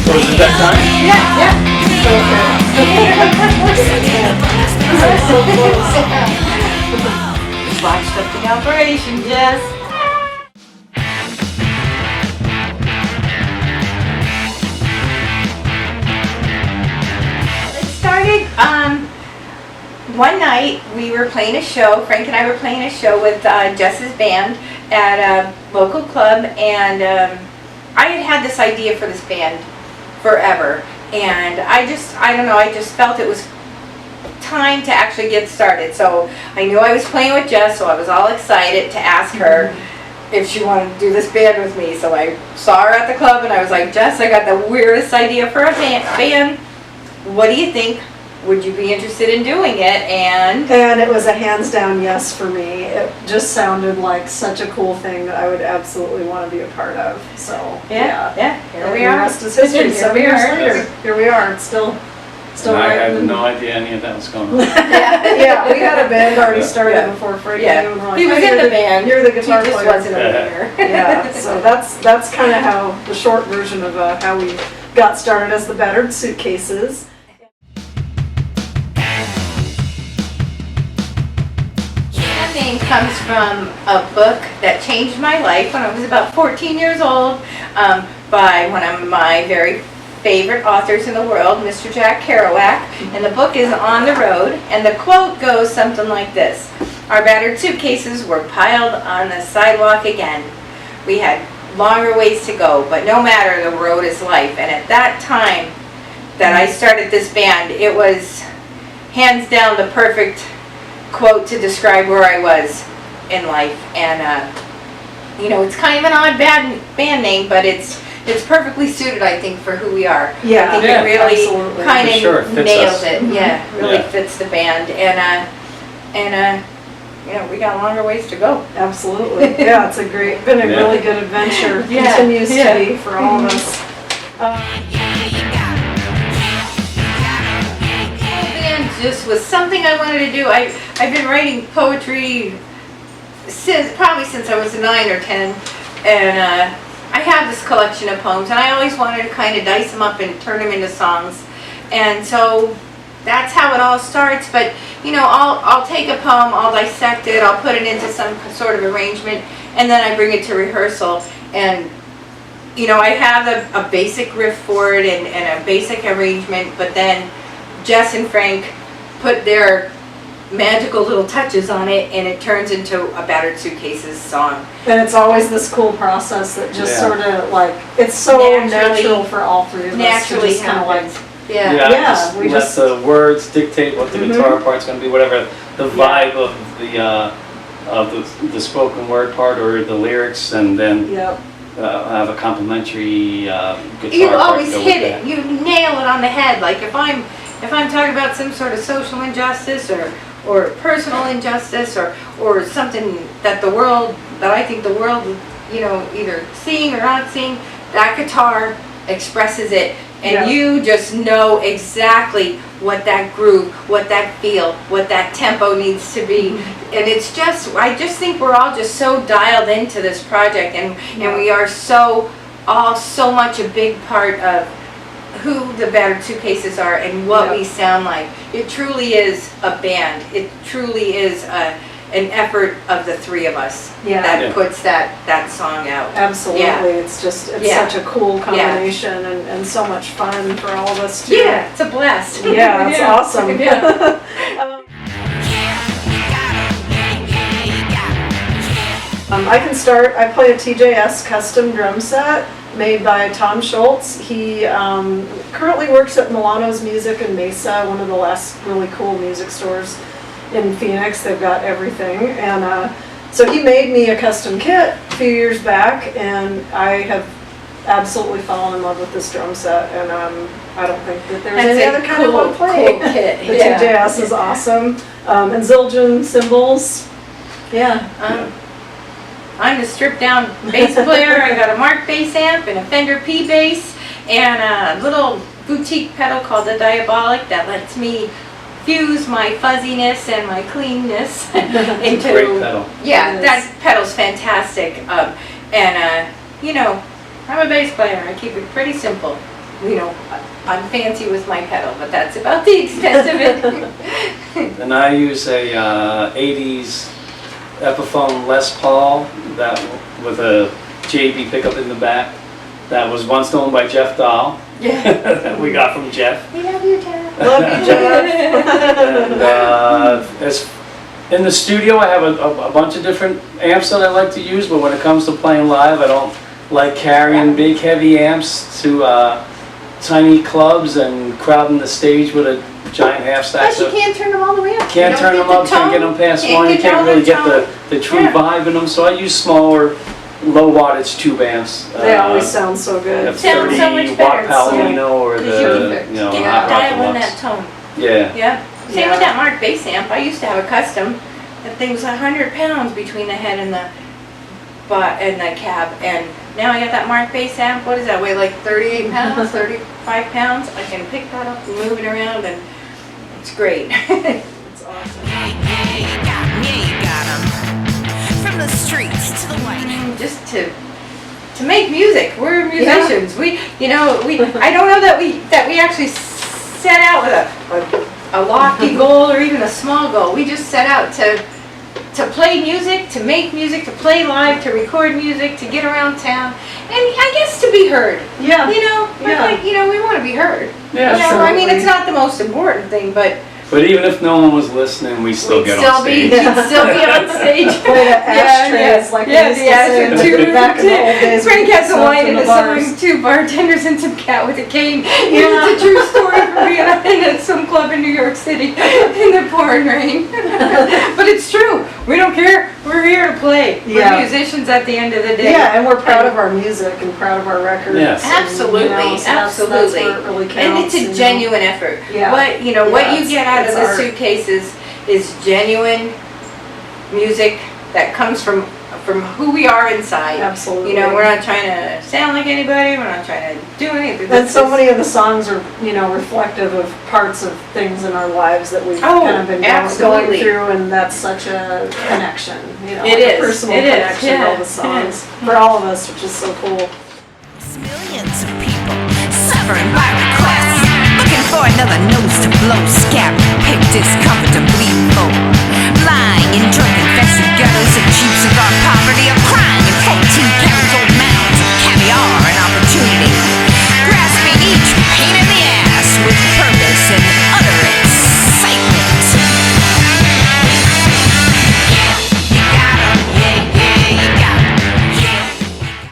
So is it that time? Yeah. So close. Botched up the operation, Jess. It started one night. We were playing a show. Frank and I were playing a show with Jess's band at a local club, and I had this idea for this band forever, and I don't know, I just felt it was time to actually get started. So I knew I was playing with Jess, so I was all excited to ask her if she wanted to do this band with me. So I saw her at the club and I was like, Jess, I got the weirdest idea for a band. What do you think? Would you be interested in doing it? And it was a hands down yes for me. It just sounded like such a cool thing that I would absolutely want to be a part of. So yeah, here we The are. rest is history. 7 years later, here we are. Still And I right. had no idea any of that was going on. Yeah, we had a band already started before Frank knew. And we're like, He was in the band. You're the guitar he just player. wasn't a leader. Yeah, so that's kind of how the short version of how we got started as the Battered Suitcases. That name comes from a book that changed my life when I was about 14 years old, by one of my very favorite authors in the world, Mr. Jack Kerouac, and the book is On the Road, and the quote goes something like this: "Our battered suitcases were piled on the sidewalk again. We had longer ways to go, but no matter, the road is life." And at that time that I started this band, it was hands down the perfect quote to describe where I was in life. And you know, it's kind of an odd band name, but it's perfectly suited, I think, for who we are. Yeah, I think yeah, it really absolutely. kind of For sure, it fits nails us. it. Yeah, really Yeah. fits the band. And you know, we got longer ways to go. Absolutely. Yeah, it's been a really good adventure. Yeah, Continues yeah. to be for all of us. Band just was something I wanted to do. I've been writing poetry probably since I was 9 or 10, and I have this collection of poems, and I always wanted to kind of dice them up and turn them into songs. And so that's how it all starts. But you know, I'll take a poem, I'll dissect it, I'll put it into some sort of arrangement, and then I bring it to rehearsal. And you know, I have a basic riff for it and a basic arrangement, but then Jess and Frank put their magical little touches on it, and it turns into a Battered Suitcases song. And it's always this cool process that just sort of like, it's so natural for all three of us. Naturally to just kind of happens. like, Yeah. Just we let just- the words dictate what the guitar part's going to be, whatever the vibe of the spoken word part or the lyrics, and then yep. have a complimentary guitar You part always go hit with it. that. You nail it on the head. Like if I'm talking about some sort of social injustice or personal injustice or something that I think the world, you know, either seeing or not seeing, that guitar expresses it, and you just know exactly what that groove, what that feel, what that tempo needs to be. And it's just, I just think we're all just so dialed into this project, and we are so much a big part of who the Battered Suitcases are and what we sound like. It truly is a band. It truly is an effort of the three of us that puts that song out. Absolutely. Yeah. It's such a cool combination and so much fun for all of us too. Yeah, it's a blast. Yeah, it's awesome. Yeah. I can start. I play a TJS custom drum set made by Tom Schultz. He currently works at Milano's Music in Mesa, one of the last really cool music stores in Phoenix. They've got everything. And so he made me a custom kit a few years back, and I have absolutely fallen in love with this drum set. And I don't think that there's any other kind of one play. Cool kit. The TJS is awesome. And Zildjian cymbals. Yeah. I'm the stripped down bass player. I got a Mark bass amp and a Fender P bass and a little boutique pedal called the Diabolic that lets me fuse my fuzziness and my cleanness into. Great pedal. Yeah, that pedal's fantastic. You know, I'm a bass player. I keep it pretty simple. I'm fancy with my pedal, but that's about the extent of it. And I use a 80s Epiphone Les Paul that with a JB pickup in the back that was once owned by Jeff Dahl. Yeah. That we got from Jeff. We love you, Jeff. Love you, Jeff. And as in the studio, I have a bunch of different amps that I like to use, but when it comes to playing live, I don't like carrying big heavy amps to tiny clubs and crowding the stage with a giant half stack. Plus, you can't turn them all the way up. Can't You turn don't them up, the can't get tone, them past can't one, you get can't down really the get tone. the true Yeah. vibe in them, so I use smaller, low wattage tube amps. They always sound so good. The Sounds so 30 much watt better, Palomino or Because you the, can you know, get Hot Rod dial in that Deluxe. tone. Yeah. Yeah. Same Yeah. with that Mark bass amp. I used to have a custom. That thing was 100 pounds between the head and the butt and the cab. And now I got that Mark bass amp. What does that weigh? Like 38 pounds, 35 pounds. I can pick that up and move it around, and it's great. It's awesome. You got 'em. From the streets to the white. Just to make music. We're musicians. We I don't know that we actually set out with a lofty goal or even a small goal. We just set out to play music, to make music, to play live, to record music, to get around town, and I guess to be heard. Yeah. Like, we want to be heard. Yeah, I mean, it's not the most important thing, but But even if no one was listening, we still we'd get still on stage. be on stage. Play the ashtrays like yeah, we used the to ashtray say too. back in the old days. Frank has a wine in the bars. song, two bartenders and some cat with a cane. It's a true story from being in some club in New York City in the pouring rain. But it's true. We don't care. We're here to play. Yeah. We're musicians at the end of the day. Yeah, and we're proud of our music and proud of our records. Yes. and, Absolutely, so that's absolutely. where it really And counts. it's a genuine effort. Yeah. What Yeah, you get out of it's the art. Suitcases is genuine music that comes from who we are inside. Absolutely. We're not trying to sound like anybody. We're not trying to do anything. And so many of the songs are, reflective of parts of things in our lives that we've Oh, kind of been going absolutely. through, and that's such a connection, It like is, a personal it is, connection to all yeah, the songs for all of us, which is so cool. It's millions of people suffering by request, looking for another nose to blow, scab, pick discomfortably full.